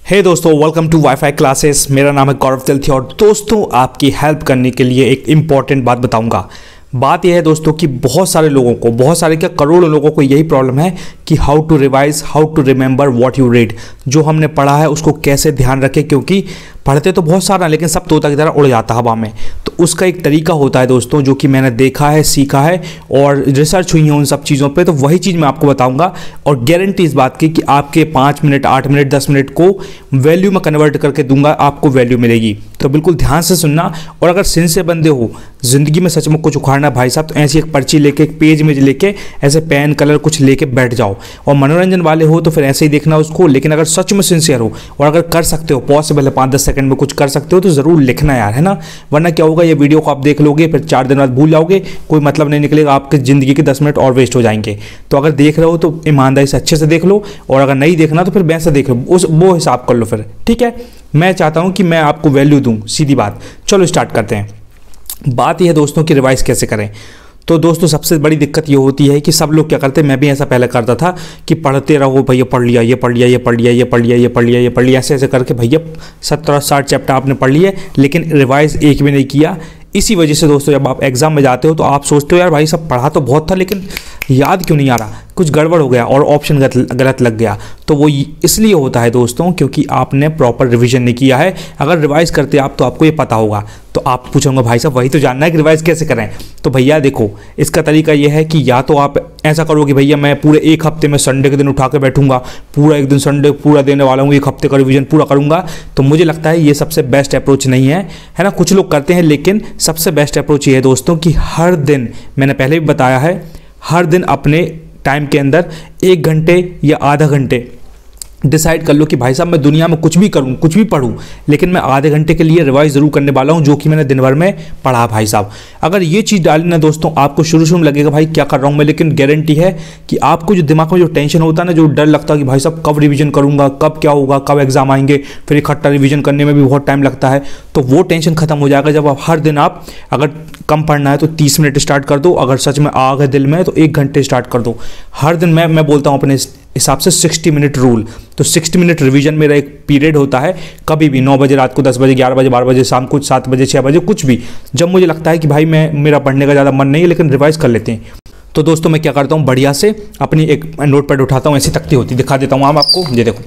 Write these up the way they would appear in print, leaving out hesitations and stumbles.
हे दोस्तों, welcome to wifi classes. मेरा नाम है गौरव तिलथी और दोस्तों आपकी हेल्प करने के लिए एक इम्पॉर्टेंट बात बताऊंगा। बात यह है दोस्तों कि बहुत सारे लोगों को, बहुत सारे क्या करोड़ों लोगों को यही प्रॉब्लम है कि how to revise, how to remember what you read. जो हमने पढ़ा है उसको कैसे ध्यान रखें, क्योंकि पढ़ते तो बहुत सारा लेकिन सब तोता की तरह उड़ जाता है हवा में। तो उसका एक तरीका होता है दोस्तों, जो कि मैंने देखा है, सीखा है और रिसर्च हुई है उन सब चीज़ों पे। तो वही चीज़ मैं आपको बताऊंगा और गारंटी इस बात की कि आपके 5 मिनट, 8 मिनट, 10 मिनट को वैल्यू में कन्वर्ट करके दूंगा, आपको वैल्यू मिलेगी। तो बिल्कुल ध्यान से सुनना। और अगर सिंसियर बंदे हो, ज़िंदगी में सच में कुछ उखाड़ना भाई साहब, तो ऐसी एक पर्ची लेके, एक पेज में लेके, ऐसे पेन कलर कुछ लेके बैठ जाओ। और मनोरंजन वाले हो तो फिर ऐसे ही देखना उसको। लेकिन अगर सच में सिंसियर हो और अगर कर सकते हो, पॉसिबल है 5-10 सेकंड में कुछ कर सकते हो, तो ज़रूर लिखना यार, है ना। वरना क्या होगा, ये वीडियो को आप देख लोगे, फिर 4 दिन बाद भूल जाओगे, कोई मतलब नहीं निकलेगा, आपकी ज़िंदगी के 10 मिनट और वेस्ट हो जाएंगे। तो अगर देख रहे हो तो ईमानदारी से अच्छे से देख लो, और अगर नहीं देखना तो फिर वैसे देख लो, वो हिसाब कर लो फिर, ठीक है। मैं चाहता हूँ कि मैं आपको वैल्यू दूँ, सीधी बात। चलो स्टार्ट करते हैं। बात यह है दोस्तों कि रिवाइज कैसे करें। तो दोस्तों सबसे बड़ी दिक्कत ये होती है कि सब लोग क्या करते हैं, मैं भी ऐसा पहले करता था कि पढ़ते रहो भैया, पढ़ लिया, ये पढ़ लिया, ये पढ़ लिया, ये पढ़ लिया, ये पढ़ लिया, ये पढ़ लिया, ऐसे ऐसे करके भैया 17-60 चैप्टर आपने पढ़ लिए, लेकिन रिवाइज एक भी नहीं किया। इसी वजह से दोस्तों जब आप एग्जाम में जाते हो तो आप सोचते हो यार भाई सब पढ़ा तो बहुत था, लेकिन याद क्यों नहीं आ रहा, कुछ गड़बड़ हो गया और ऑप्शन गलत लग गया। तो वो इसलिए होता है दोस्तों क्योंकि आपने प्रॉपर रिवीजन नहीं किया है। अगर रिवाइज करते आप तो आपको ये पता होगा। तो आप पूछोगे भाई साहब वही तो जानना है कि रिवाइज कैसे करें। तो भैया देखो, इसका तरीका ये है कि या तो आप ऐसा करोगे भैया मैं पूरे एक हफ्ते में संडे के दिन उठा के बैठूंगा, पूरा एक दिन संडे पूरा देने वाला हूँ, एक हफ्ते का रिवीजन पूरा करूँगा। तो मुझे लगता है ये सबसे बेस्ट अप्रोच नहीं है, है ना। कुछ लोग करते हैं, लेकिन सबसे बेस्ट अप्रोच ये है दोस्तों कि हर दिन, मैंने पहले भी बताया है, हर दिन अपने टाइम के अंदर 1 घंटे या आधा घंटे डिसाइड कर लो कि भाई साहब मैं दुनिया में कुछ भी करूं, कुछ भी पढूं, लेकिन मैं आधे घंटे के लिए रिवाइज जरूर करने वाला हूं जो कि मैंने दिन भर में पढ़ा। भाई साहब अगर ये चीज़ डाली ना दोस्तों, आपको शुरू में लगेगा भाई क्या कर रहा हूं मैं, लेकिन गारंटी है कि आपको जो दिमाग में जो टेंशन होता है ना, जो डर लगता है कि भाई साहब कब रिवीजन करूंगा, कब क्या होगा, कब एग्जाम आएंगे, फिर इकट्ठा रिवीजन करने में भी बहुत टाइम लगता है, तो वो टेंशन खत्म हो जाएगा जब आप हर दिन, आप अगर कम पढ़ना है तो 30 मिनट स्टार्ट कर दो, अगर सच में आ गए दिल में तो 1 घंटे स्टार्ट कर दो हर दिन। मैं बोलता हूँ अपने हिसाब से 60 मिनट रूल। तो 60 मिनट रिवीजन मेरा एक पीरियड होता है, कभी भी 9 बजे रात को, 10 बजे, 11 बजे, 12 बजे, शाम को 7 बजे, 6 बजे, कुछ भी, जब मुझे लगता है कि भाई मेरा पढ़ने का ज़्यादा मन नहीं है लेकिन रिवाइज कर लेते हैं। तो दोस्तों मैं क्या करता हूँ, बढ़िया से अपनी एक नोटपैड उठाता हूँ, ऐसी तख्ती होती दिखा देता हूँ आपको, ये देखो,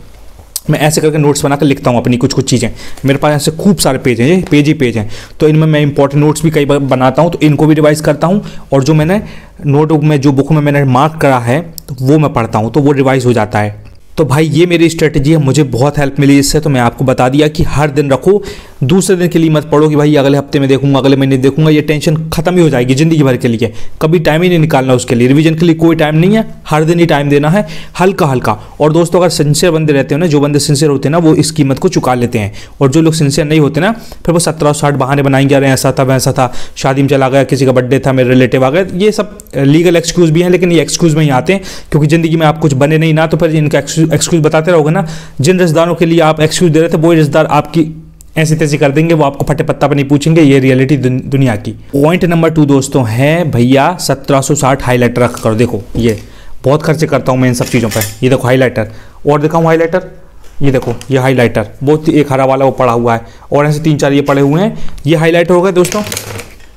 मैं ऐसे करके नोट्स बनाकर लिखता हूँ अपनी कुछ चीज़ें। मेरे पास ऐसे खूब सारे पेज हैं, ये पेज ही पेज हैं। तो इनमें मैं इंपॉर्टेंट नोट्स भी कई बार बनाता हूँ, तो इनको भी रिवाइज करता हूँ, और जो मैंने नोटबुक में, जो बुक में मैंने मार्क करा है, तो वो मैं पढ़ता हूँ, तो वो रिवाइज हो जाता है। तो भाई ये मेरी स्ट्रेटजी है, मुझे बहुत हेल्प मिली इससे। तो मैं आपको बता दिया कि हर दिन रखो, दूसरे दिन के लिए मत पढ़ो कि भाई अगले हफ्ते में देखूंगा, अगले महीने देखूंगा। ये टेंशन खत्म ही हो जाएगी ज़िंदगी भर के लिए, कभी टाइम ही नहीं निकालना उसके लिए। रिवीजन के लिए कोई टाइम नहीं है, हर दिन ही टाइम देना है, हल्का हल्का। और दोस्तों अगर सिंसियर बंदे रहते हो ना, जो बंदे सिंसियर होते हैं ना, वो इस कीमत को चुका लेते हैं। और जो लोग सिंसियर नहीं होते ना, फिर वो 17-60 बहाने बनाएंगे, अरे ऐसा था वैसा था, शादी में चला गया, किसी का बर्थडे था, मेरे रिलेटिव आ गए। ये सब लीगल एक्सक्यूज भी हैं, लेकिन ये एक्सक्यूज में ही आते हैं, क्योंकि ज़िंदगी में आप कुछ बने नहीं ना, तो फिर इनका एक्सक्यूज बताते रहोगे ना। जिन रिश्तेदारों के लिए आप एक्सक्यूज दे रहे थे, वो रिश्तेदार आपकी ऐसी तैसी कर देंगे, वो आपको फटे पत्ता पर नहीं पूछेंगे। ये रियलिटी दुनिया की। पॉइंट नंबर 2 दोस्तों है भैया 1760 हाईलाइटर रख कर। देखो ये बहुत खर्चे करता हूँ मैं इन सब चीज़ों पर। ये देखो हाईलाइटर, और दिखाऊँ हाईलाइटर, ये देखो ये हाईलाइटर, बहुत एक हरा वाला वो पड़ा हुआ है, और ऐसे 3-4 ये पड़े हुए हैं। ये हाईलाइटर हो गए दोस्तों।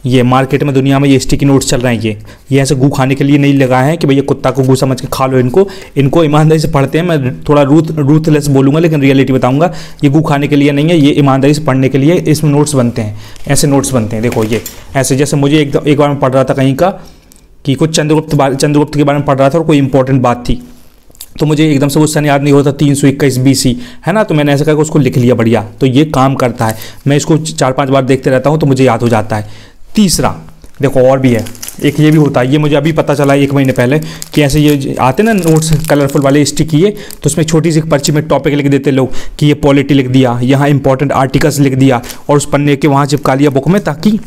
ये मार्केट में, दुनिया में ये स्टिकी नोट्स चल रहे हैं। ये ऐसे गू खाने के लिए नहीं लगाए हैं कि भैया कुत्ता को गू समझ के खा लो इनको ईमानदारी से पढ़ते हैं। मैं थोड़ा रूथलेस बोलूँगा, लेकिन रियलिटी बताऊँगा। ये गू खाने के लिए नहीं है, ये ईमानदारी से पढ़ने के लिए इसमें नोट्स बनते हैं, ऐसे नोट्स बनते हैं। देखो ये ऐसे, जैसे मुझे एक बार मैं पढ़ रहा था कहीं का कि कुछ चंद्रगुप्त के बारे में पढ़ रहा था, और कोई इंपॉर्टेंट बात थी, तो मुझे एकदम से वो सन याद नहीं होता, 321 BC है ना। तो मैंने ऐसा करके उसको लिख लिया बढ़िया। तो ये काम करता है, मैं इसको 4-5 बार देखते रहता हूँ तो मुझे याद हो जाता है। तीसरा देखो और भी है, एक ये भी होता है, ये मुझे अभी पता चला 1 महीने पहले, कि ऐसे ये आते ना नोट्स कलरफुल वाले स्टिक किए, तो उसमें छोटी सी पर्ची में टॉपिक लिख देते लोग कि ये पॉलिटी लिख दिया, यहाँ इंपॉर्टेंट आर्टिकल्स लिख दिया, और उस पन्ने के वहाँ चिपका लिया बुक में, ताकि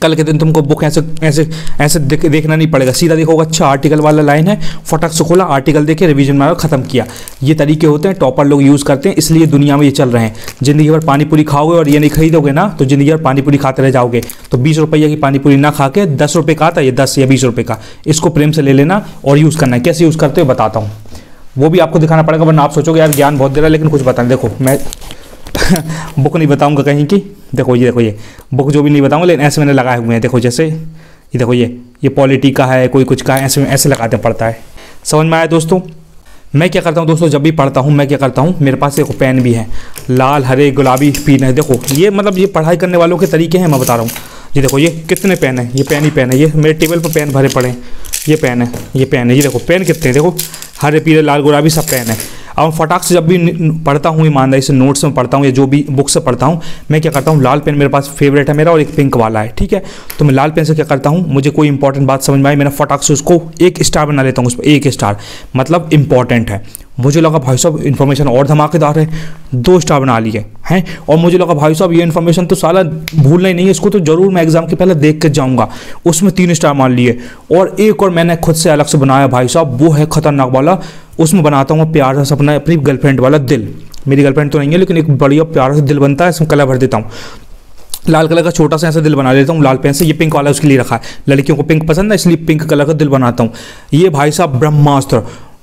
कल के दिन तुमको बुक ऐसे देखना नहीं पड़ेगा। सीधा देखोगे अच्छा आर्टिकल वाला लाइन है, फटक से खोला, आर्टिकल देखे, रिवीजन मारा, खत्म किया। ये तरीके होते हैं, टॉपर लोग यूज़ करते हैं, इसलिए दुनिया में ये चल रहे हैं। ज़िंदगी भर पानी पूरी खाओगे और ये नहीं खरीदोगे ना, तो ज़िंदगी भर पानी पूरी खाते रह जाओगे। तो 20 रुपये की पानी पूरी ना खा के 10 रुपये का आता है, ये 10 या 20 रुपये का, इसको प्रेम से ले लेना और यूज़ करना है। कैसे यूज़ करते हो बताता हूँ। वो भी आपको दिखाना पड़ेगा, वरना आप सोचोगे यार ज्ञान बहुत दे रहा है लेकिन कुछ बता नहीं। देखो मैं बुक नहीं बताऊंगा कहीं की, देखो ये बुक जो भी नहीं बताऊंगा, लेकिन ऐसे मैंने लगाए हुए हैं। देखो जैसे ये देखो ये पॉलिटी का है, कोई कुछ का है, ऐसे लगाते पड़ता है। समझ में आया दोस्तों? मैं क्या करता हूँ दोस्तों, जब भी पढ़ता हूँ मैं क्या करता हूँ, मेरे पास देखो पेन भी है, लाल हरे गुलाबी पीले है। देखो ये मतलब ये पढ़ाई करने वालों के तरीके हैं, मैं बता रहा हूँ। ये देखो ये कितने पेन है, ये पेन ही पेन है, ये मेरे टेबल पर पेन भरे पड़े हैं। ये पेन है, ये पेन है, ये देखो पेन कितने हैं, देखो हरे पीले लाल गुलाबी सब पेन है। अब फटाक से जब भी पढ़ता हूँ, ईमानदारी से नोट्स में पढ़ता हूँ या जो भी बुक से पढ़ता हूँ, मैं क्या करता हूँ, लाल पेन मेरे पास फेवरेट है मेरा और एक पिंक वाला है, ठीक है। तो मैं लाल पेन से क्या करता हूँ, मुझे कोई इंपॉर्टेंट बात समझ में आई, मैंने फटाक से उसको 1 स्टार बना लेता हूँ, उस पर 1 स्टार मतलब इंपॉर्टेंट है। मुझे लगा भाई साहब इन्फॉर्मेशन और धमाकेदार है, 2 स्टार बना लिए हैं। और मुझे लगा भाई साहब ये इन्फॉर्मेशन तो साला भूलना ही नहीं है, इसको तो जरूर मैं एग्जाम के पहले देख के जाऊंगा, उसमें 3 स्टार मान लिए। और एक और मैंने खुद से अलग से बनाया भाई साहब, वो है खतरनाक वाला, उसमें बनाता हूँ मैं प्यार से अपना अपनी गर्लफ्रेंड वाला दिल। मेरी गर्लफ्रेंड तो नहीं है लेकिन एक बढ़िया प्यार से दिल बनता है, इसमें कलर भर देता हूँ, लाल कलर का छोटा सा ऐसा दिल बना लेता हूँ लाल पेन से। ये पिंक वाला उसके लिए रखा है, लड़कियों को पिंक पसंद है इसलिए पिंक कलर का दिल बनाता हूँ। ये भाई साहब ब्रह्मास्त्र,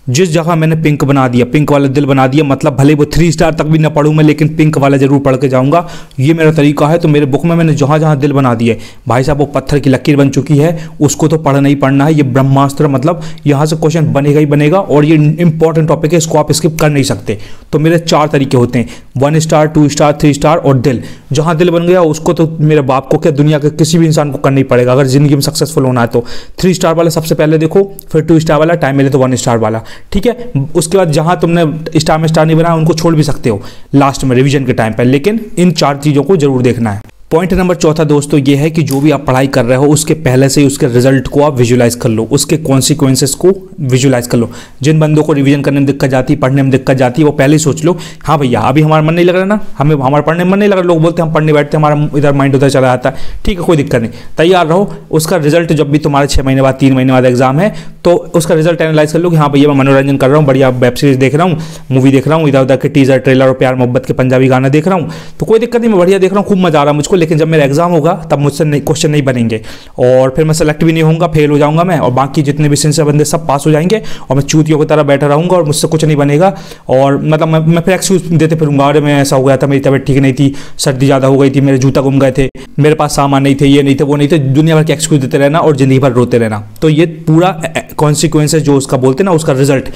जिस जगह मैंने पिंक बना दिया, पिंक वाला दिल बना दिया, मतलब भले वो 3 स्टार तक भी ना पढ़ूँ मैं, लेकिन पिंक वाला जरूर पढ़ के जाऊँगा, ये मेरा तरीका है। तो मेरे बुक में मैंने जहाँ जहाँ दिल बना दिए भाई साहब वो पत्थर की लकीर बन चुकी है, उसको तो पढ़ना ही पढ़ना है। ये ब्रह्मास्त्र मतलब यहाँ से क्वेश्चन बनेगा ही बनेगा, और ये इंपॉर्टेंट टॉपिक है, इसको आप स्किप कर नहीं सकते। तो मेरे 4 तरीके होते हैं, 1 स्टार 2 स्टार 3 स्टार और दिल। जहाँ दिल बन गया उसको तो मेरे बाप को क्या दुनिया के किसी भी इंसान को करना ही पड़ेगा अगर ज़िंदगी में सक्सेसफुल होना है तो। 3 स्टार वाला सबसे पहले देखो, फिर 2 स्टार वाला, टाइम मिले तो 1 स्टार वाला, ठीक है। उसके बाद जहाँ तुमने स्टार में स्टार नहीं बनाया उनको छोड़ भी सकते हो लास्ट में रिवीजन के टाइम पर, लेकिन इन 4 चीज़ों को जरूर देखना है। पॉइंट नंबर 4 दोस्तों ये है कि जो भी आप पढ़ाई कर रहे हो उसके पहले से ही उसके रिजल्ट को आप विजुलाइज कर लो, उसके कॉन्सिक्वेंसेस को विजुलाइज कर लो। जिन बंदों को रिवीजन करने में दिक्कत जाती है, पढ़ने में दिक्कत जाती है, वो पहले ही सोच लो, हाँ भैया अभी हमारा मन नहीं लग रहा ना, हमें हमारा पढ़ने में मन नहीं लग रहा, लोग बोलते हैं हम पढ़ने बैठते हैं हमारा इधर माइंड उधर चला जाता है, ठीक है कोई दिक्कत नहीं, तैयार रहो। उसका रिजल्ट जब भी तुम्हारे 6 महीने बाद 3 महीने बाद एग्जाम है तो उसका रिजल्ट एनालाइज कर लो कि हाँ भैया मैं मनोरंजन कर रहा हूँ, बढ़िया वेब सीरीज देख रहा हूँ, मूवी देख रहा हूँ, इधर उधर के टीजर ट्रेलर और प्यार मोहब्बत के पंजाबी गाना देख रहा हूँ, तो कोई दिक्कत नहीं, मैं बढ़िया देख रहा हूँ, खूब मजा आ रहा है मुझको। लेकिन जब मेरा एग्जाम होगा तब मुझसे क्वेश्चन नहीं बनेंगे और फिर मैं सेलेक्ट भी नहीं होऊंगा, फेल हो जाऊंगा मैं, और बाकी जितने भी सिंसियर बंदे सब पास हो जाएंगे और मैं चूतियों की तरह बैठा रहूंगा और मुझसे कुछ नहीं बनेगा। और मतलब मैं फिर एक्सक्यूज देते फिरूंगा, अरे मैं ऐसा हो गया था, मेरी तबीयत ठीक नहीं थी, सर्दी ज़्यादा हो गई थी, मेरे जूता गुम गए थे, मेरे पास सामान नहीं थे, ये नहीं थे वो नहीं थे, दुनिया भर के एक्सक्यूज देते रहना और जिंदगी भर रोते रहना। तो ये पूरा कॉन्सिक्वेंसेस जो उसका बोलते हैं ना, उसका रिजल्ट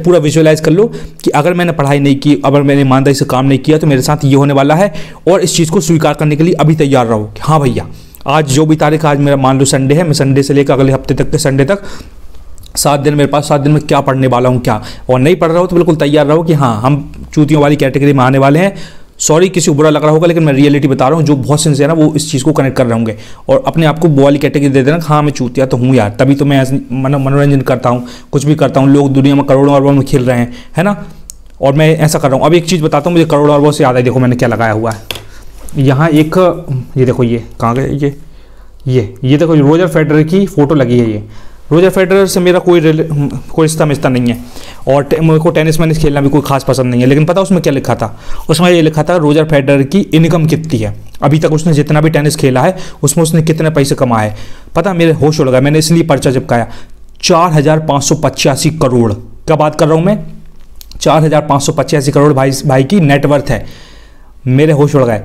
पूरा विजुअलाइज कर लो कि अगर मैंने पढ़ाई नहीं की, अगर मैंने ईमानदारी से काम नहीं किया तो मेरे साथ ये होने वाला है, और इस चीज़ को स्वीकार करने के लिए अभी तैयार रहो कि हाँ भैया आज जो भी तारीख, आज मेरा मान लो संडे है, मैं संडे से लेकर अगले हफ्ते तक के संडे तक 7 दिन मेरे पास, 7 दिन में क्या पढ़ने वाला हूँ क्या, और नहीं पढ़ रहा हो तो बिल्कुल तैयार रहो कि हाँ हम चूतियों वाली कैटेगरी में आने वाले हैं। सॉरी किसी को बुरा लग रहा होगा लेकिन मैं रियलिटी बता रहा हूँ, जो बहुत सिंसियर है ना वो इस चीज़ को कनेक्ट कर रहे होंगे और अपने आप को वो वाली कैटेगरी दे देना, हाँ मैं चूतिया तो हूँ यार, तभी तो मैं मनोरंजन करता हूँ, कुछ भी करता हूँ, लोग दुनिया में करोड़ों अरबों में खेल रहे हैं, है ना, और मैं ऐसा कर रहा हूँ। अब एक चीज़ बताता हूँ, मुझे करोड़ों अरबों से याद है, देखो मैंने क्या लगाया हुआ है यहाँ, एक ये देखो, ये कहाँ गए, ये देखो रोजर फेडरर की फ़ोटो लगी है। ये रोजर फेडरर से मेरा कोई रिश्ता मिश्ता नहीं है, और मेरे को टेनिस मैनिस खेलना भी कोई खास पसंद नहीं है, लेकिन पता उसमें क्या लिखा था, उसमें ये लिखा था रोजर फेडरर की इनकम कितनी है, अभी तक उसने जितना भी टेनिस खेला है उसमें उसने कितने पैसे कमाए हैं। पता मेरे होश उड़ गया, मैंने इसलिए पर्चा चिपकाया, 4585 करोड़ का बात कर रहा हूँ मैं, 4585 करोड़ भाई की नेटवर्थ है। मेरे होश उड़ गए,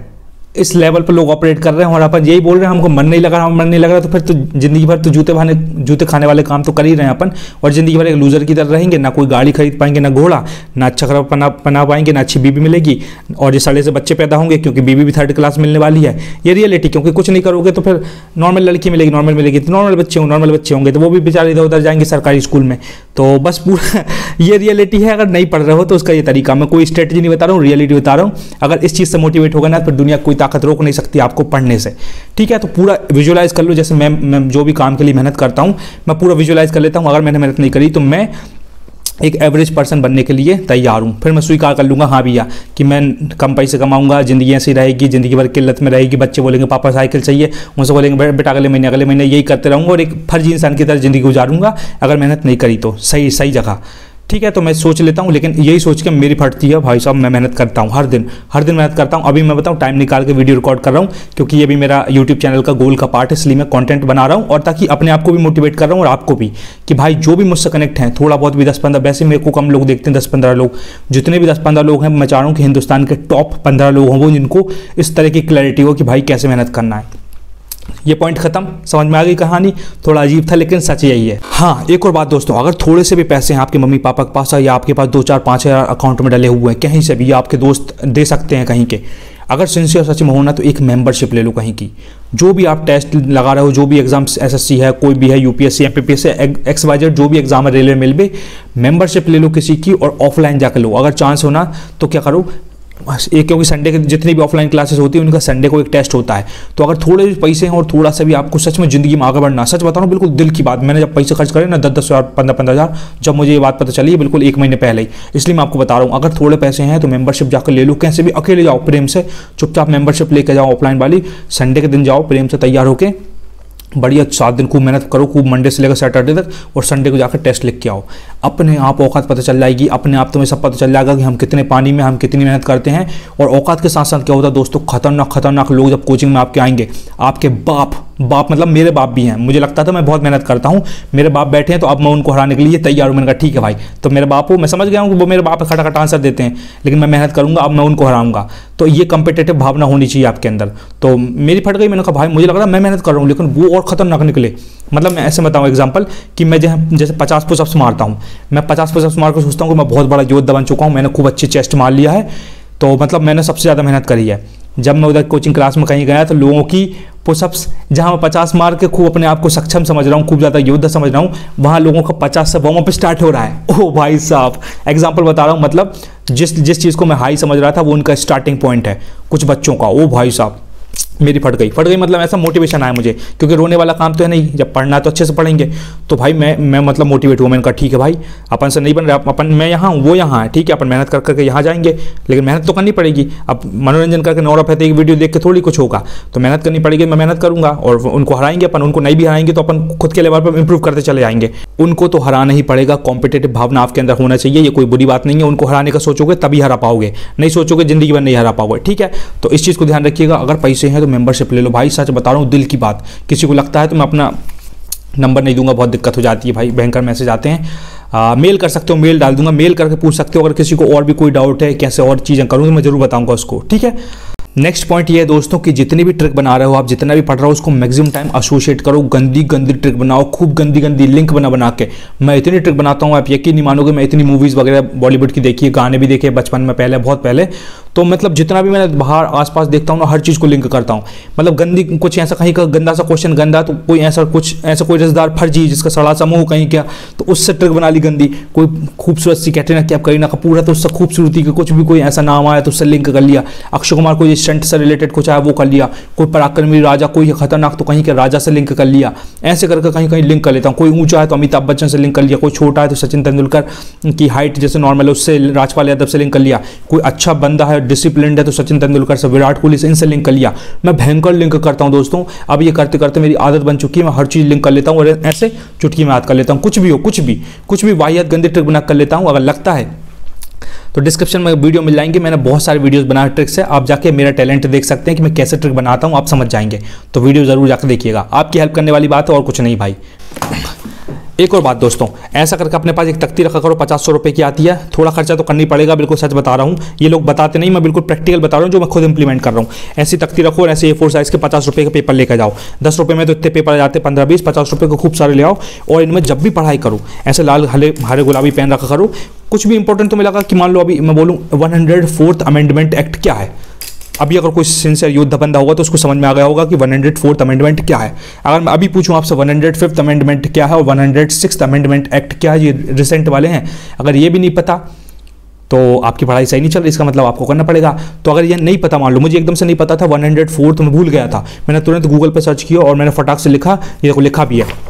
इस लेवल पर लोग ऑपरेट कर रहे हैं और अपन यही बोल रहे हैं हमको मन नहीं लग रहा, मन नहीं लग रहा, तो फिर तो जिंदगी भर तो जूते खाने वाले काम तो कर ही रहे हैं अपन, और जिंदगी भर एक लूजर की तरह रहेंगे, ना कोई गाड़ी खरीद पाएंगे, ना घोड़ा, ना अच्छा खराब बना पाएंगे, ना अच्छी बीबी मिलेगी, और ये सड़े से बच्चे पैदा होंगे क्योंकि बीबी भी 3rd क्लास मिलने वाली है। ये रियलिटी, क्योंकि कुछ नहीं करोगे तो फिर नॉर्मल लड़की मिलेगी, नॉर्मल मिलेगी, तो नॉर्मल बच्चे होंगे तो वो भी बेचारे इधर उधर जाएंगे सरकारी स्कूल में। तो बस पूरा ये रियलिटी है। अगर नहीं पढ़ रहे हो तो उसका ये तरीका, मैं कोई स्ट्रेटजी नहीं बता रहा हूँ, रियलिटी बता रहा हूँ। अगर इस चीज़ से मोटिवेट होगा ना तो दुनिया कोई ताकत रोक नहीं सकती आपको पढ़ने से, ठीक है। तो पूरा विजुअलाइज कर लो, जैसे मैं जो भी काम के लिए मेहनत करता हूँ मैं पूरा विजुअलाइज कर लेता हूँ। अगर मैंने मेहनत नहीं करी तो मैं एक एवरेज पर्सन बनने के लिए तैयार हूँ, फिर मैं स्वीकार कर लूँगा हाँ भैया कि मैं कम पैसे कमाऊंगा, ज़िंदगी ऐसी रहेगी, ज़िंदगी भर किल्लत में रहेगी, बच्चे बोलेंगे पापा साइकिल चाहिए, उनसे बोलेंगे बेटा अगले महीने यही करते रहूँगा और एक फर्जी इंसान की तरह ज़िंदगी गुजारूंगा अगर मेहनत नहीं करी तो। सही जगह, ठीक है, तो मैं सोच लेता हूँ, लेकिन यही सोच के मेरी फटती है भाई साहब। मैं मेहनत करता हूँ हर दिन मेहनत करता हूँ। अभी मैं बताऊँ टाइम निकाल के वीडियो रिकॉर्ड कर रहा हूँ, क्योंकि ये भी मेरा यूट्यूब चैनल का गोल का पार्ट है, इसलिए मैं कंटेंट बना रहा हूँ, और ताकि अपने आप को भी मोटिवेट कर रहा हूँ और आपको भी, कि भाई जो भी मुझसे कनेक्ट हैं थोड़ा बहुत भी 10-15, वैसे मेरे को कम लोग देखते हैं, 10-15 लोग, जितने भी 10-15 लोग हैं, मैं चाह रहा हूँ कि हिंदुस्तान के टॉप 15 लोग हों वो जिनको इस तरह की क्लैरिटी हो कि भाई कैसे मेहनत करना है। ये पॉइंट खत्म, समझ में आ गई कहानी। थोड़ा अजीब था लेकिन सच यही है। हाँ, एक और बात दोस्तों, अगर थोड़े से भी पैसे हैं आपके मम्मी पापा के पास, या आपके पास 2-4-5 हज़ार अकाउंट में डले हुए हैं कहीं से भी, आपके दोस्त दे सकते हैं कहीं के, अगर सिंसियर सच में होना तो एक मेंबरशिप ले लो कहीं की। जो भी आप टेस्ट लगा रहे हो, जो भी एग्जाम SSC है, कोई भी है, UPSC MPPS है, XYZ जो भी एग्जाम है, रेलवे मिलवे, मेंबरशिप ले लो किसी की और ऑफलाइन जाकर लो। अगर चांस हो ना तो क्या करो, एक, क्योंकि संडे के जितनी भी ऑफलाइन क्लासेस होती है उनका संडे को एक टेस्ट होता है। तो अगर थोड़े भी पैसे हैं और थोड़ा सा भी आपको सच में ज़िंदगी में आगे बढ़ना, सच बता रहा हूँ बिल्कुल दिल की बात, मैंने जब पैसे खर्च करे ना 10-10 हज़ार 15-15 हज़ार, जब मुझे ये बात पता चली है बिल्कुल 1 महीने पहले ही, इसलिए मैं आपको बता रहा हूँ अगर थोड़े पैसे हैं तो मेंबरशिप जाकर ले लो। कैसे भी अकेले जाओ, प्रेम से चुपचाप मेंबरशिप लेकर जाओ ऑफलाइन वाली, संडे के दिन जाओ प्रेम से तैयार होकर, बढ़िया 7 दिन खूब मेहनत करो, खूब मंडे से लेकर सैटरडे तक, और संडे को जाकर टेस्ट लिख के आओ। अपने आप औकात पता चल जाएगी, अपने आप तुम्हें सब पता चल जाएगा कि हम कितने पानी में, हम कितनी मेहनत करते हैं। और औकात के साथ साथ क्या होता है दोस्तों, खतरनाक लोग जब कोचिंग में आपके आएंगे, आपके बाप मतलब मेरे बाप भी हैं, मुझे लगता था मैं बहुत मेहनत करता हूँ, मेरे बाप बैठे हैं तो अब मैं उनको हराने के लिए तैयार हूँ। मैंने कहा ठीक है भाई, तो मेरे बाप हो, मैं समझ गया हूँ कि वो मेरे बाप खटाखट आंसर देते हैं, लेकिन मैं मेहनत करूँगा, अब मैं उनको हराऊंगा। तो ये कम्पिटेटिव भावना होनी चाहिए आपके अंदर। तो मेरी फट गई, मैंने कहा भाई मुझे लग रहा है मैं मेहनत कर रहा हूँ, लेकिन वो और खतरनाक निकले। मतलब मैं ऐसे बताऊँ एग्जाम्पल कि मैं जैसे 50 पुशअप्स मारता हूँ, मैं 50 पुशअप्स मार कर सोचता हूँ कि मैं बहुत बड़ा योद्धा बन चुका हूँ, मैंने खूब अच्छी चेस्ट मार लिया है, तो मतलब मैंने सबसे ज़्यादा मेहनत करी है। जब मैं उधर कोचिंग क्लास में कहीं गया तो लोगों की पुशअप्स, जहाँ मैं 50 मार के खूब अपने आप को सक्षम समझ रहा हूँ, खूब ज़्यादा योद्धा समझ रहा हूँ, वहाँ लोगों का 50 से वार्म अप स्टार्ट हो रहा है। ओ भाई साहब, एग्जाम्पल बता रहा हूँ, मतलब जिस चीज़ को मैं हाई समझ रहा था वो उनका स्टार्टिंग पॉइंट है कुछ बच्चों का। ओ भाई साहब, मेरी फट गई मतलब ऐसा मोटिवेशन आया मुझे, क्योंकि रोने वाला काम तो है नहीं, जब पढ़ना है तो अच्छे से पढ़ेंगे। तो भाई मैं मतलब मोटिवेट हुआ, मैंने कहा ठीक है भाई, अपन से नहीं बन रहा, अपन मैं यहाँ हूँ वो यहाँ है, ठीक है अपन मेहनत कर करके यहाँ जाएंगे, लेकिन मेहनत तो करनी पड़ेगी। अब मनोरंजन करके 9 रुपये एक वीडियो देख के थोड़ी कुछ होगा, तो मेहनत करनी पड़ेगी। मैं मेहनत करूँगा और उनको हराएंगे अपन, उनको नहीं भी हराएंगे तो अपन खुद के लेवल पर इंप्रूव करते चले जाएंगे। उनको तो हराना ही पड़ेगा, कॉम्पिटेटिव भावना आपके अंदर होना चाहिए, ये कोई बुरी बात नहीं है। उनको हराने का सोचोगे तभी हरा पाओगे, नहीं सोचोगे जिंदगी भर नहीं हरा पाओगे, ठीक है। तो इस चीज़ को ध्यान रखिएगा। अगर पैसे हैं तो मेंबरशिप ले लो भाई, सच बता रहा हूँ दिल की बात। किसी को लगता है तो मैं अपना नंबर नहीं दूंगा, बहुत दिक्कत हो जाती है भाई, भयंकर मैसेज आते हैं। मेल कर सकते हो, मेल डाल दूंगा, मेल करके पूछ सकते हो। अगर किसी को और भी कोई डाउट है कैसे और चीज़ें करूँ तो मैं जरूर बताऊंगा उसको, ठीक है। नेक्स्ट पॉइंट ये है दोस्तों कि जितनी भी ट्रिक बना रहे हो आप, जितना भी पढ़ रहे हो उसको मैक्सिमम टाइम एसोसिएट करो, गंदी ट्रिक बनाओ, खूब गंदी लिंक बना के। मैं इतनी ट्रिक बनाता हूँ आप यकीन नहीं मानोगे, मैं इतनी मूवीज़ वगैरह बॉलीवुड की देखी है, गाने भी देखे बचपन में, पहले बहुत पहले। तो मतलब जितना भी मैंने बाहर आसपास देखता हूँ ना, हर चीज़ को लिंक करता हूँ। मतलब गंदी कुछ ऐसा, कहीं का गंदा सा क्वेश्चन गंदा, तो कोई ऐसा कोई रसदार फर्जी जिसका सड़ा सा मुँह कहीं क्या, तो उससे ट्रिक बना ली गंदी। कोई खूबसूरत सी कैटरीना कैफ, करीना कपूर है तो उससे खूबसूरती के कुछ भी कोई ऐसा नाम आया तो उससे लिंक कर लिया। अक्षय कुमार कोई स्टंट से रिलेटेड कुछ आया वो कर लिया। कोई पराक्रमी राजा, कोई खतरनाक तो कहीं के राजा से लिंक कर लिया। ऐसे करके कहीं लिंक कर लेता हूँ। कोई ऊंचा है तो अमिताभ बच्चन से लिंक कर लिया, कोई छोटा है तो सचिन तेंदुलकर की हाइट जैसे नॉर्मल है उससे राजपाल यादव से लिंक कर लिया। कोई अच्छा बंदा है डिसिप्लिन्ड है तो सचिन तेंदुलकर से, विराट कोहली से, इनसे लिंक कर लिया। मैं भयंकर लिंक करता हूँ दोस्तों। अब ये करते करते मेरी आदत बन चुकी है, मैं हर चीज़ लिंक कर लेता हूँ और ऐसे चुटकी में याद कर लेता हूँ। कुछ भी हो, कुछ भी वाहियात गंदी ट्रिक बना कर लेता हूँ। अगर लगता है तो डिस्क्रिप्शन में वीडियो मिल जाएंगे, मैंने बहुत सारे वीडियोस बनाए ट्रिक से, आप जाके मेरा टैलेंट देख सकते हैं कि मैं कैसे ट्रिक बनाता हूँ, आप समझ जाएंगे। तो वीडियो जरूर जाकर देखिएगा, आपकी हेल्प करने वाली बात है और कुछ नहीं भाई। एक और बात दोस्तों, ऐसा करके अपने पास एक तख्ती रखा करो, 50-100 रुपये की आती है। थोड़ा खर्चा तो करनी पड़ेगा, बिल्कुल सच बता रहा हूँ, ये लोग बताते नहीं, मैं बिल्कुल प्रैक्टिकल बता रहा हूँ जो मैं खुद इंप्लीमेंट कर रहा हूँ। ऐसी तख्ती रखो और ऐसे A4 साइज़ के 50 रुपये के पेपर लेकर जाओ। 10 रुपये में तो इतने पेपर आ जाते हैं, 15-20, 50 रुपये को खूब सारे ले आओ और इनमें जब भी पढ़ाई करो ऐसे लाल हरे गुलाबी पेन रखा करो। कुछ भी इंपॉर्टेंट तो मिला कि मान लो अभी मैं बोलूँ 104th अमेंडमेंट एक्ट क्या है। अभी अगर कोई सिंसियर योद्धा बंदा होगा तो उसको समझ में आ गया होगा कि 104th अमेंडमेंट क्या है। अगर मैं अभी पूछूं आपसे 105th अमेंडमेंट क्या है और 106th अमेंडमेंट एक्ट क्या है, ये रिसेंट वाले हैं, अगर ये भी नहीं पता तो आपकी पढ़ाई सही नहीं चल रही, इसका मतलब आपको करना पड़ेगा। तो अगर ये नहीं पता, मान लो मुझे एकदम से नहीं पता था 104th में भूल गया था, मैंने तुरंत गूगल पर सर्च किया और मैंने फटाक से लिखा, ये देखो लिखा भी है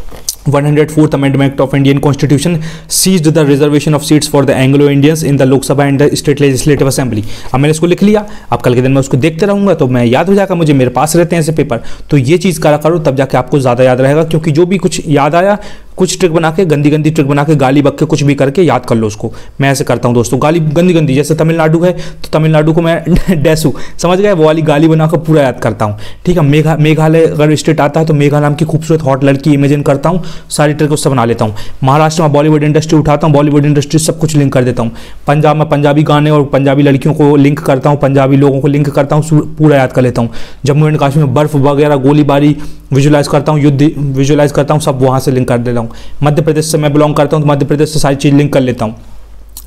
104th Amendment of Indian Constitution seized the reservation of seats for the Anglo-Indians in the Lok Sabha and the State Legislative Assembly। अब मैंने इसको लिख लिया, अब कल के दिन मैं उसको देखते रहूँगा तो मैं याद हो जाएगा मुझे, मेरे पास रहते हैं ऐसे पेपर। तो ये चीज़ करा करो, तब जाके आपको ज़्यादा याद रहेगा, क्योंकि जो भी कुछ याद आया कुछ ट्रिक बना के, गंदी गंदी ट्रिक बना के, गाली बक के कुछ भी करके याद कर लो उसको। मैं ऐसे करता हूँ दोस्तों, गाली गंदी गंदी, जैसे तमिलनाडु है तो तमिलनाडु को मैं डैसू, समझ गए, वो वाली गाली बनाकर पूरा याद करता हूँ। ठीक है, मेघालय अगर स्टेट आता है तो मेघा नाम की खूबसूरत हॉट लड़की इमेजिन करता हूँ, सारी ट्रिक उससे बना लेता हूँ। महाराष्ट्र में बॉलीवुड इंडस्ट्री उठाता हूँ, बॉलीवुड इंडस्ट्री सब कुछ लिंक कर देता हूँ। पंजाब में पंजाबी गाने और पंजाबी लड़कियों को लिंक करता हूँ, पंजाबी लोगों को लिंक करता हूँ, पूरा याद कर लेता हूँ। जम्मू एंड कश्मीर में बर्फ वगैरह, गोलीबारी विजुलाइज करता हूँ, युद्ध विजुलाइज करता हूँ, सब वहाँ से लिंक कर देता हूँ। मध्य प्रदेश से मैं बिलोंग करता हूँ तो मध्य प्रदेश से सारी चीज़ लिंक कर लेता हूँ,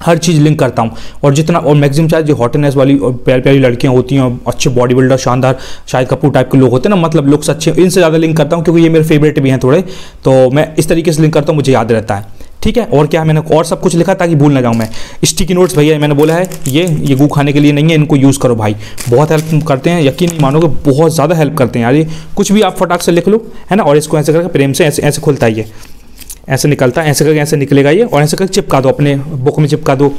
हर चीज़ लिंक करता हूँ। और जितना, और मैक्सिमम शायद जो हॉटनेस वाली और प्यारी प्यारी लड़कियाँ होती हैं, अच्छे बॉडी बिल्डर, शानदार शाहिद कपूर टाइप के लोग होते हैं ना, मतलब लुक्स अच्छे, इनसे ज़्यादा लिंक करता हूँ क्योंकि ये मेरे फेवरेट भी हैं थोड़े, तो मैं इस तरीके से लिंक करता हूँ, मुझे याद रहता है। ठीक है, और क्या है, मैंने और सब कुछ लिखा ताकि भूल ना जाऊँ मैं। स्टिकी नोट्स भैया मैंने बोला है, ये गू खाने के लिए नहीं है, इनको यूज़ करो भाई, बहुत हेल्प करते हैं, यकीन नहीं मानोगे, बहुत ज़्यादा हेल्प करते हैं यार। ये कुछ भी आप फटाक से लिख लो, है ना, और इसको ऐसे करके प्रेम से ऐसे ऐसे खुलता है, ये ऐसे निकलता है, ऐसे करके ऐसे निकलेगा ये, और ऐसे करके चिपका दो, अपने बुक में चिपका दो,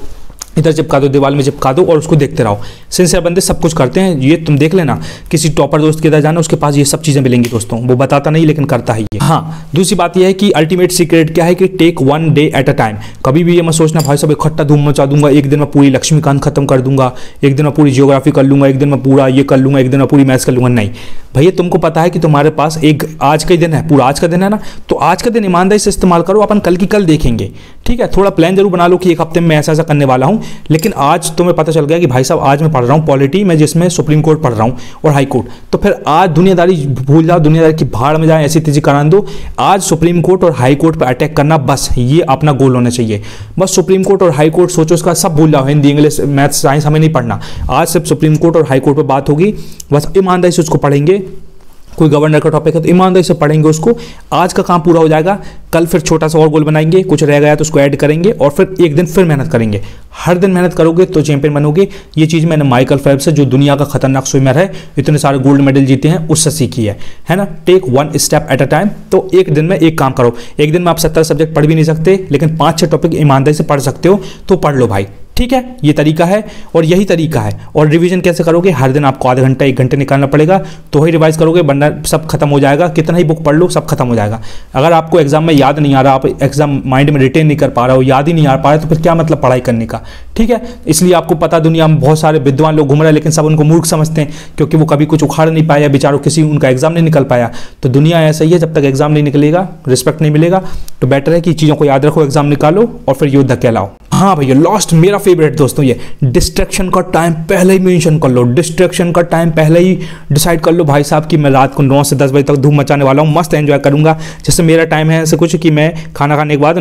इधर चिपका दो, दीवार में चिपका दो, और उसको देखते रहो। सिंसियर बंदे सब कुछ करते हैं, ये तुम देख लेना, किसी टॉपर दोस्त के इधर जाना, उसके पास ये सब चीज़ें मिलेंगी दोस्तों, वो बताता नहीं लेकिन करता है ये। हाँ, दूसरी बात यह है कि अल्टीमेट सीक्रेट क्या है कि take one day at a time. कभी भी ये मत सोचना भाई सब इकट्ठा धूम मचा दूंगा, एक दिन में पूरी लक्ष्मीकांत खत्म कर दूंगा, एक दिन में पूरी जियोग्राफी कर लूंगा, एक दिन में पूरा ये कर लूंगा, एक दिन में पूरी मैथ्स कर लूंगा। नहीं भैया, तुमको पता है कि तुम्हारे पास एक आज का ही दिन है, पूरा आज का दिन है ना, तो आज का दिन ईमानदारी से इस्तेमाल करो, अपन कल की कल देखेंगे। ठीक है, थोड़ा प्लान जरूर बना लो कि एक हफ्ते में ऐसा ऐसा करने वाला हूँ, लेकिन आज तुम्हें पता चल गया कि भाई साहब आज मैं पढ़ रहा हूँ पॉलिटी में, जिसमें सुप्रीम कोर्ट पढ़ रहा हूँ और हाई कोर्ट, तो फिर आज दुनियादारी भूल जाओ, दुनियादारी की भाड़ में जाए, ऐसी तेजी करा दो। आज सुप्रीम कोर्ट और हाई कोर्ट पर अटैक करना, बस ये अपना गोल होना चाहिए। बस सुप्रीम कोर्ट और हाई कोर्ट सोचो, उसका सब भूल जाओ, हिंदी इंग्लिश मैथ साइंस हमें नहीं पढ़ना। आज सिर्फ सुप्रीम कोर्ट और हाई कोर्ट पर बात होगी, बस ईमानदारी से उसको पढ़ेंगे। कोई गवर्नर का टॉपिक है तो ईमानदारी से पढ़ेंगे उसको, आज का काम पूरा हो जाएगा। कल फिर छोटा सा और गोल बनाएंगे, कुछ रह गया तो उसको ऐड करेंगे, और फिर एक दिन फिर मेहनत करेंगे। हर दिन मेहनत करोगे तो चैंपियन बनोगे। ये चीज़ मैंने माइकल फेल्प्स से, जो दुनिया का खतरनाक स्विमर है, इतने सारे गोल्ड मेडल जीते हैं, उससे सीखी है ना। Take one step at a time. तो एक दिन में एक काम करो। एक दिन में आप 70 सब्जेक्ट पढ़ भी नहीं सकते, लेकिन 5-6 टॉपिक ईमानदारी से पढ़ सकते हो, तो पढ़ लो भाई। ठीक है, ये तरीका है और यही तरीका है। और रिवीजन कैसे करोगे, हर दिन आपको आधा घंटा 1 घंटे निकालना पड़ेगा, तो ही रिवाइज करोगे, वरना सब खत्म हो जाएगा। कितना ही बुक पढ़ लो, सब खत्म हो जाएगा। अगर आपको एग्जाम में याद नहीं आ रहा, आप एग्जाम माइंड में रिटेन नहीं कर पा रहे हो, याद ही नहीं आ पा रहे, तो फिर क्या मतलब पढ़ाई करने का। ठीक है, इसलिए आपको पता, दुनिया में बहुत सारे विद्वान लोग घूम रहे हैं, लेकिन सब उनको मूर्ख समझते हैं, क्योंकि वो कभी कुछ उखाड़ नहीं पाया, बेचारों किसी उनका एग्जाम नहीं निकल पाया। तो दुनिया ऐसा ही है, जब तक एग्जाम नहीं निकलेगा, रिस्पेक्ट नहीं मिलेगा, तो बेटर है कि चीज़ों को याद रखो, एग्जाम निकालो और फिर योद्धा कहलाओ। हाँ भैया, लास्ट मेरा फेवरेट दोस्तों, ये डिस्ट्रैक्शन का टाइम पहले ही मेंशन कर लो। डिस्ट्रैक्शन का टाइम पहले ही डिसाइड कर लो भाई साहब कि मैं रात को 9 से 10 बजे तक धूम मचाने वाला हूँ, मस्त एंजॉय करूंगा। जैसे मेरा टाइम है ऐसे कुछ कि मैं खाना खाने के बाद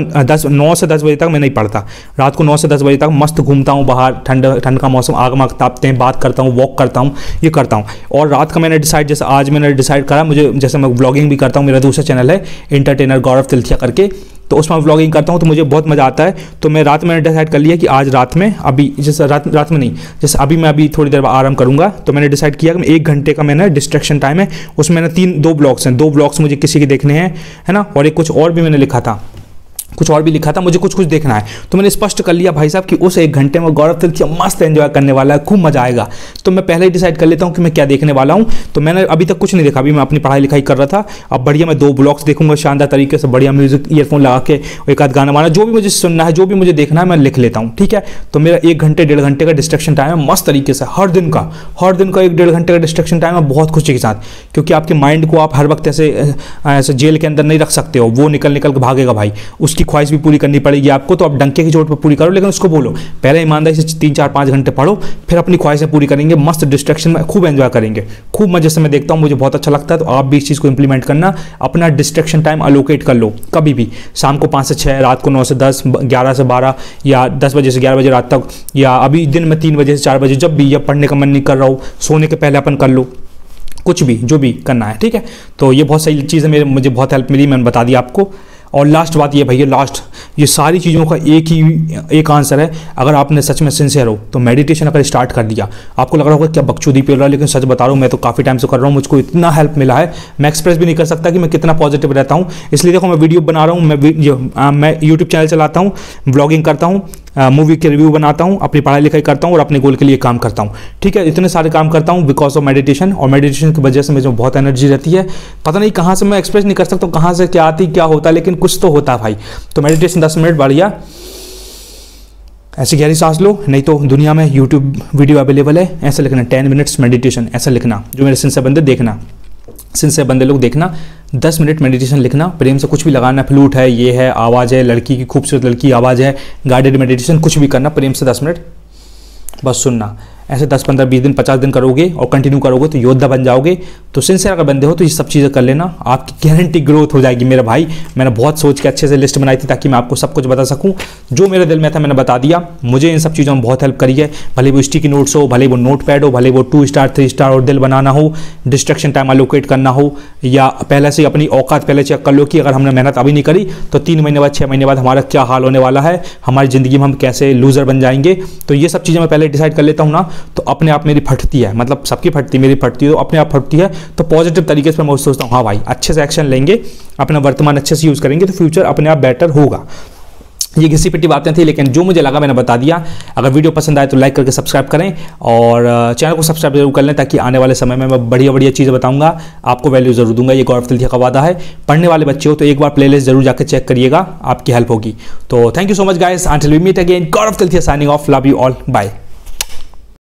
9 से 10 बजे तक मैं नहीं पढ़ता, रात को 9 से 10 बजे तक मस्त घूमता हूँ बाहर, ठंड का मौसम, आग माग तापते हैं, बात करता हूँ, वॉक करता हूँ, ये करता हूँ। और रात का मैंने डिसाइड, जैसे आज मैंने डिसाइड करा, मुझे जैसे मैं व्लॉगिंग भी करता हूँ, मेरा दूसरा चैनल है एंटरटेनर गौरव तिलथिया करके, तो उसमें व्लॉगिंग करता हूँ, तो मुझे बहुत मज़ा आता है। तो मैं रात में डिसाइड कर लिया कि आज रात में, अभी जैसे रात में नहीं, जैसे अभी मैं अभी थोड़ी देर आराम करूँगा, तो मैंने डिसाइड किया कि 1 घंटे का मैंने डिस्ट्रैक्शन टाइम है, उसमें मैंने 2 ब्लॉग्स हैं, 2 ब्लॉग्स मुझे किसी के देखने हैं, है ना, और एक कुछ और भी मैंने लिखा था, मुझे कुछ देखना है। तो मैंने स्पष्ट कर लिया भाई साहब कि उस 1 घंटे में गौरव तिलथिया मस्त एंजॉय करने वाला है, खूब मजा आएगा। तो मैं पहले ही डिसाइड कर लेता हूँ कि मैं क्या देखने वाला हूँ। तो मैंने अभी तक कुछ नहीं देखा, अभी मैं अपनी पढ़ाई लिखाई कर रहा था। अब बढ़िया मैं 2 ब्लॉग्स देखूंगा शानदार तरीके से, बढ़िया म्यूजिक ईयरफोन लगा के, एक आध गाना वाना, जो भी मुझे सुनना है, जो भी मुझे देखना है, मैं लिख लेता हूँ। ठीक है, तो मेरा 1 घंटे 1.5 घंटे का डिस्ट्रैक्शन टाइम है, मस्त तरीके से हर दिन का 1-1.5 घंटे का डिस्ट्रैक्शन टाइम है, बहुत खुशी के साथ। क्योंकि आपके माइंड को आप हर वक्त ऐसे जेल के अंदर नहीं रख सकते हो, वो निकल के भागेगा भाई, उसकी ख्वाहिश भी पूरी करनी पड़ेगी आपको। तो आप डंके की चोट पर पूरी करो, लेकिन उसको बोलो पहले ईमानदारी से 3-4-5 घंटे पढ़ो, फिर अपनी ख्वाहिशें पूरी करेंगे, मस्त डिस्ट्रैक्शन में खूब एंजॉय करेंगे, खूब मजे से मैं देखता हूँ, मुझे बहुत अच्छा लगता है। तो आप भी इस चीज़ को इंप्लीमेंट करना, अपना डिस्ट्रैक्शन टाइम अलोकेट कर लो कभी भी, शाम को 5 से 6, रात को 9 से 10, 11 से 12, या 10 बजे से 11 बजे रात तक, या अभी दिन में 3 बजे से 4 बजे, जब भी, या पढ़ने का मन नहीं कर रहा हो, सोने के पहले अपन कर लो, कुछ भी जो भी करना है। ठीक है, तो ये बहुत सही चीज़ है, मुझे बहुत हेल्प मिली, मैंने बता दिया आपको। और लास्ट बात ये भैया, लास्ट, ये सारी चीज़ों का एक आंसर है। अगर आपने सच में सिंसियर हो तो मेडिटेशन अगर स्टार्ट कर दिया, आपको लग रहा होगा क्या बकचोदी पे रहा है, लेकिन सच बता रहा हूँ, मैं तो काफ़ी टाइम से कर रहा हूँ, मुझको इतना हेल्प मिला है, मैं एक्सप्रेस भी नहीं कर सकता कि मैं कितना पॉजिटिव रहता हूँ। इसलिए देखो, मैं वीडियो बना रहा हूँ, मैं यूट्यूब चैनल चलाता हूँ, व्लॉगिंग करता हूँ, मूवी के रिव्यू बनाता हूँ, अपनी पढ़ाई लिखाई करता हूँ और अपने गोल के लिए काम करता हूँ। ठीक है, इतने सारे काम करता हूँ बिकॉज ऑफ मेडिटेशन, और मेडिटेशन की वजह से मुझे बहुत एनर्जी रहती है। पता नहीं कहाँ से, मैं एक्सप्रेस नहीं कर सकता हूँ कहाँ से क्या आती क्या होता है, लेकिन कुछ तो होता है भाई। तो मेडिटेशन 10 मिनट बढ़िया ऐसी गहरी सांस लो, नहीं तो दुनिया में यूट्यूब वीडियो अवेलेबल है, ऐसा लिखना 10 मिनट्स मेडिटेशन, ऐसा लिखना। जो मेरे सिंसियर बंदे देखना, सिंसियर बंदे लोग देखना, 10 मिनट मेडिटेशन लिखना, प्रेम से कुछ भी लगाना, फ्लूट है, ये है, आवाज़ है, लड़की की खूबसूरत लड़की आवाज़ है, गाइडेड मेडिटेशन, कुछ भी करना, प्रेम से 10 मिनट बस सुनना। ऐसे 10, 15, 20 दिन, 50 दिन करोगे और कंटिन्यू करोगे तो योद्धा बन जाओगे। तो सिंसियर अगर बंदे हो तो ये सब चीज़ें कर लेना, आपकी गारंटी ग्रोथ हो जाएगी मेरा भाई। मैंने बहुत सोच के अच्छे से लिस्ट बनाई थी ताकि मैं आपको सब कुछ बता सकूं, जो मेरे दिल में था मैंने बता दिया। मुझे इन सब चीज़ों में बहुत हेल्प करी है, भले वो स्टिकी नोट्स हो, भले वो नोट पैड हो, भले वो 2 स्टार 3 स्टार और दिल बनाना हो, डिस्ट्रक्शन टाइम अलोकेट करना हो, या पहले से अपनी औकात पहले चेक कर लो कि अगर हमने मेहनत अभी नहीं करी तो 3 महीने बाद 6 महीने बाद हमारा क्या हाल होने वाला है, हमारी ज़िंदगी में हम कैसे लूजर बन जाएंगे। तो ये सब चीज़ें मैं पहले डिसाइड कर लेता हूँ ना, तो अपने आप मेरी फटती है, मतलब सबकी फटती, मेरी फटती है तो अपने आप फटती है। तो पॉजिटिव तरीके से मैं सोचता हूँ हाँ भाई अच्छे से एक्शन लेंगे, अपना वर्तमान अच्छे से यूज़ करेंगे तो फ्यूचर अपने आप बेटर होगा। ये घिसी पिटी बातें थी, लेकिन जो मुझे लगा मैंने बता दिया। अगर वीडियो पसंद आए तो लाइक करके सब्सक्राइब करें और चैनल को सब्सक्राइब जरूर कर लें, ताकि आने वाले समय में मैं बढ़िया बढ़िया चीज़ें बताऊंगा, आपको वैल्यू जरूर दूंगा। ये गौरव तिलथिया का वादा है। पढ़ने वाले बच्चे हो तो एक बार प्लेलिस्ट जरूर जाकर चेक करिएगा, आपकी हेल्प होगी। तो thank you so much guys, until we meet again, Gaurav Tilthiya signing off, love you all, bye.